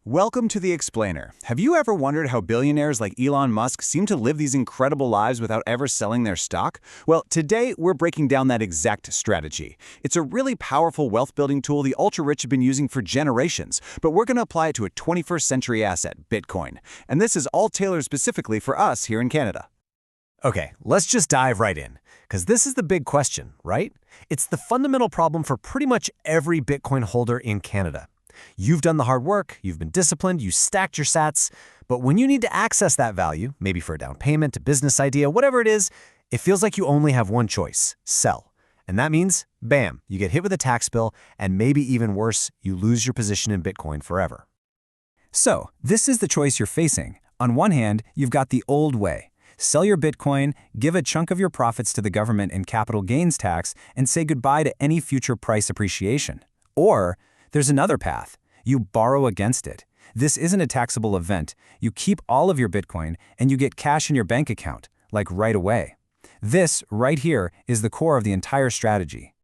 Welcome to The Explainer. Have you ever wondered how billionaires like Elon Musk seem to live these incredible lives without ever selling their stock? Well, today we're breaking down that exact strategy. It's a really powerful wealth-building tool the ultra-rich have been using for generations, but we're going to apply it to a 21st century asset, Bitcoin. And this is all tailored specifically for us here in Canada. Okay, let's just dive right in, because this is the big question, right? It's the fundamental problem for pretty much every Bitcoin holder in Canada. You've done the hard work, you've been disciplined, you stacked your sats, but when you need to access that value, maybe for a down payment, a business idea, whatever it is, it feels like you only have one choice: sell. And that means, bam, you get hit with a tax bill, and maybe even worse, you lose your position in Bitcoin forever. So, this is the choice you're facing. On one hand, you've got the old way. Sell your Bitcoin, give a chunk of your profits to the government in capital gains tax, and say goodbye to any future price appreciation. Or, there's another path. You borrow against it. This isn't a taxable event. You keep all of your Bitcoin and you get cash in your bank account, like right away. This, right here, is the core of the entire strategy.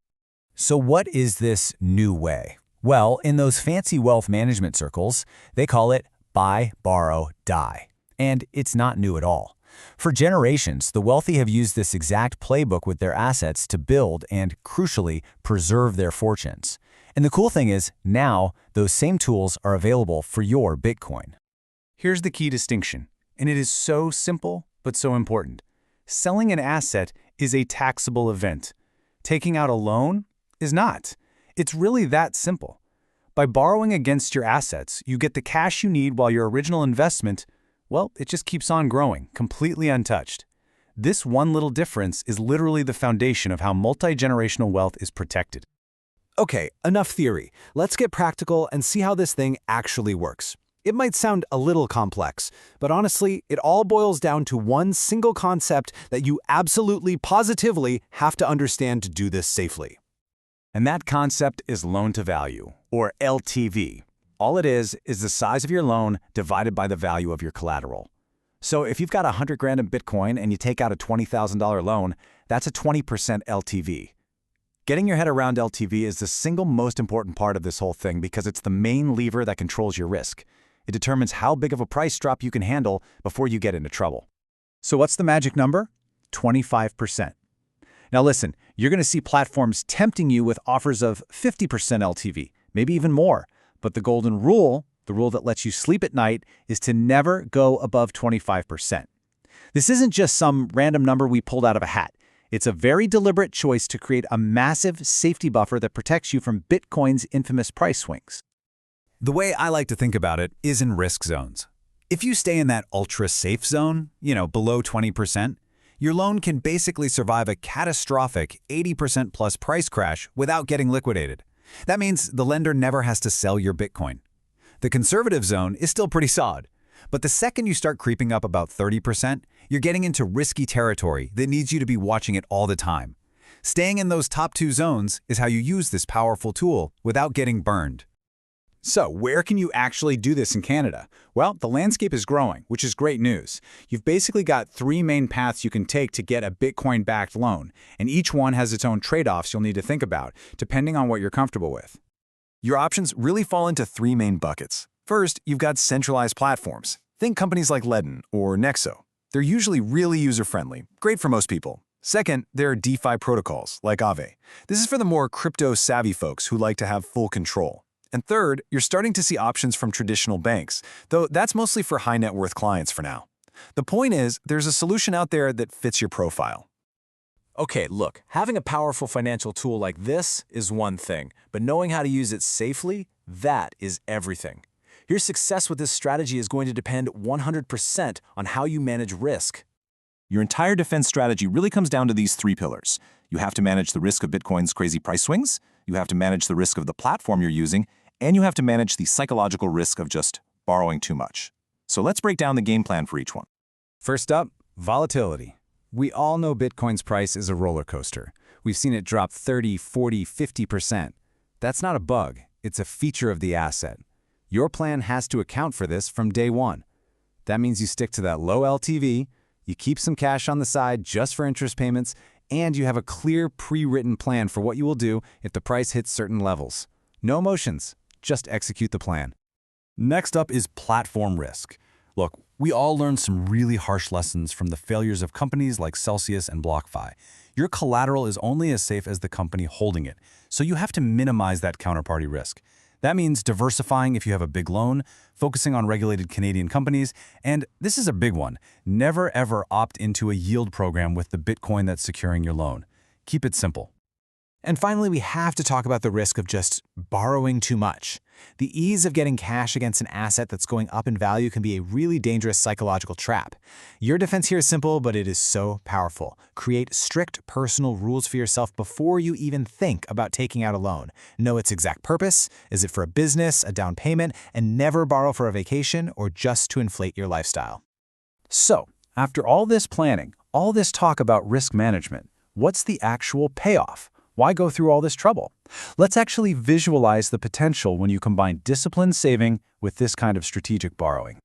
So what is this new way? Well, in those fancy wealth management circles, they call it buy, borrow, die. And it's not new at all. For generations, the wealthy have used this exact playbook with their assets to build and, crucially, preserve their fortunes. And the cool thing is, now, those same tools are available for your Bitcoin. Here's the key distinction, and it is so simple, but so important. Selling an asset is a taxable event. Taking out a loan is not. It's really that simple. By borrowing against your assets, you get the cash you need while your original investment, well, it just keeps on growing, completely untouched. This one little difference is literally the foundation of how multi-generational wealth is protected. Okay, enough theory. Let's get practical and see how this thing actually works. It might sound a little complex, but honestly, it all boils down to one single concept that you absolutely, positively have to understand to do this safely. And that concept is loan-to-value, or LTV. All it is the size of your loan divided by the value of your collateral. So if you've got $100,000 in Bitcoin and you take out a $20,000 loan, that's a 20% LTV. Getting your head around LTV is the single most important part of this whole thing because it's the main lever that controls your risk. It determines how big of a price drop you can handle before you get into trouble. So what's the magic number? 25%. Now listen, you're going to see platforms tempting you with offers of 50% LTV, maybe even more. But the golden rule, the rule that lets you sleep at night, is to never go above 25%. This isn't just some random number we pulled out of a hat. It's a very deliberate choice to create a massive safety buffer that protects you from Bitcoin's infamous price swings. The way I like to think about it is in risk zones. If you stay in that ultra-safe zone, below 20%, your loan can basically survive a catastrophic 80% plus price crash without getting liquidated. That means the lender never has to sell your Bitcoin. The conservative zone is still pretty solid. But the second you start creeping up about 30%, you're getting into risky territory that needs you to be watching it all the time. Staying in those top two zones is how you use this powerful tool without getting burned. So, where can you actually do this in Canada? Well, the landscape is growing, which is great news. You've basically got three main paths you can take to get a Bitcoin-backed loan, and each one has its own trade-offs you'll need to think about, depending on what you're comfortable with. Your options really fall into three main buckets. First, you've got centralized platforms. Think companies like Ledn or Nexo. They're usually really user-friendly, great for most people. Second, there are DeFi protocols like Aave. This is for the more crypto-savvy folks who like to have full control. And third, you're starting to see options from traditional banks, though that's mostly for high-net-worth clients for now. The point is, there's a solution out there that fits your profile. Okay, look, having a powerful financial tool like this is one thing, but knowing how to use it safely, that is everything. Your success with this strategy is going to depend 100% on how you manage risk. Your entire defense strategy really comes down to these three pillars. You have to manage the risk of Bitcoin's crazy price swings, you have to manage the risk of the platform you're using, and you have to manage the psychological risk of just borrowing too much. So let's break down the game plan for each one. First up, volatility. We all know Bitcoin's price is a roller coaster. We've seen it drop 30, 40, 50%. That's not a bug, it's a feature of the asset. Your plan has to account for this from day one. That means you stick to that low LTV, you keep some cash on the side just for interest payments, and you have a clear pre-written plan for what you will do if the price hits certain levels. No emotions, just execute the plan. Next up is platform risk. Look, we all learned some really harsh lessons from the failures of companies like Celsius and BlockFi. Your collateral is only as safe as the company holding it, so you have to minimize that counterparty risk. That means diversifying if you have a big loan, focusing on regulated Canadian companies, and this is a big one, never ever opt into a yield program with the Bitcoin that's securing your loan. Keep it simple. And finally, we have to talk about the risk of just borrowing too much. The ease of getting cash against an asset that's going up in value can be a really dangerous psychological trap. Your defense here is simple, but it is so powerful. Create strict personal rules for yourself before you even think about taking out a loan. Know its exact purpose. Is it for a business, a down payment, and never borrow for a vacation or just to inflate your lifestyle. So, after all this planning, all this talk about risk management, what's the actual payoff? Why go through all this trouble? Let's actually visualize the potential when you combine disciplined saving with this kind of strategic borrowing.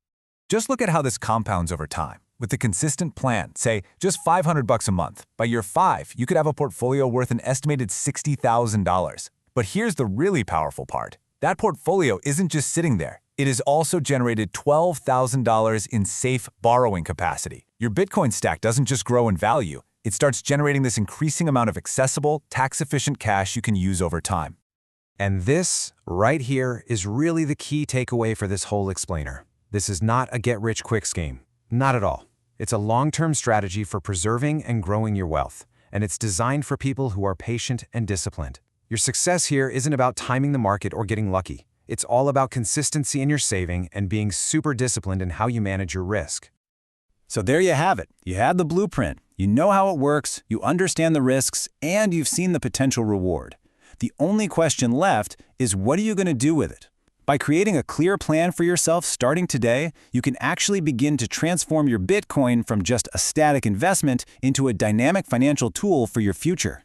Just look at how this compounds over time. With a consistent plan, say just $500 a month, by year 5, you could have a portfolio worth an estimated $60,000. But here's the really powerful part. That portfolio isn't just sitting there. It has also generated $12,000 in safe borrowing capacity. Your Bitcoin stack doesn't just grow in value. It starts generating this increasing amount of accessible, tax-efficient cash you can use over time. And this, right here, is really the key takeaway for this whole explainer. This is not a get-rich-quick scheme. Not at all. It's a long-term strategy for preserving and growing your wealth, and it's designed for people who are patient and disciplined. Your success here isn't about timing the market or getting lucky. It's all about consistency in your saving and being super disciplined in how you manage your risk. So there you have it. You had the blueprint. You know how it works, you understand the risks, and you've seen the potential reward. The only question left is, what are you going to do with it? By creating a clear plan for yourself starting today, you can actually begin to transform your Bitcoin from just a static investment into a dynamic financial tool for your future.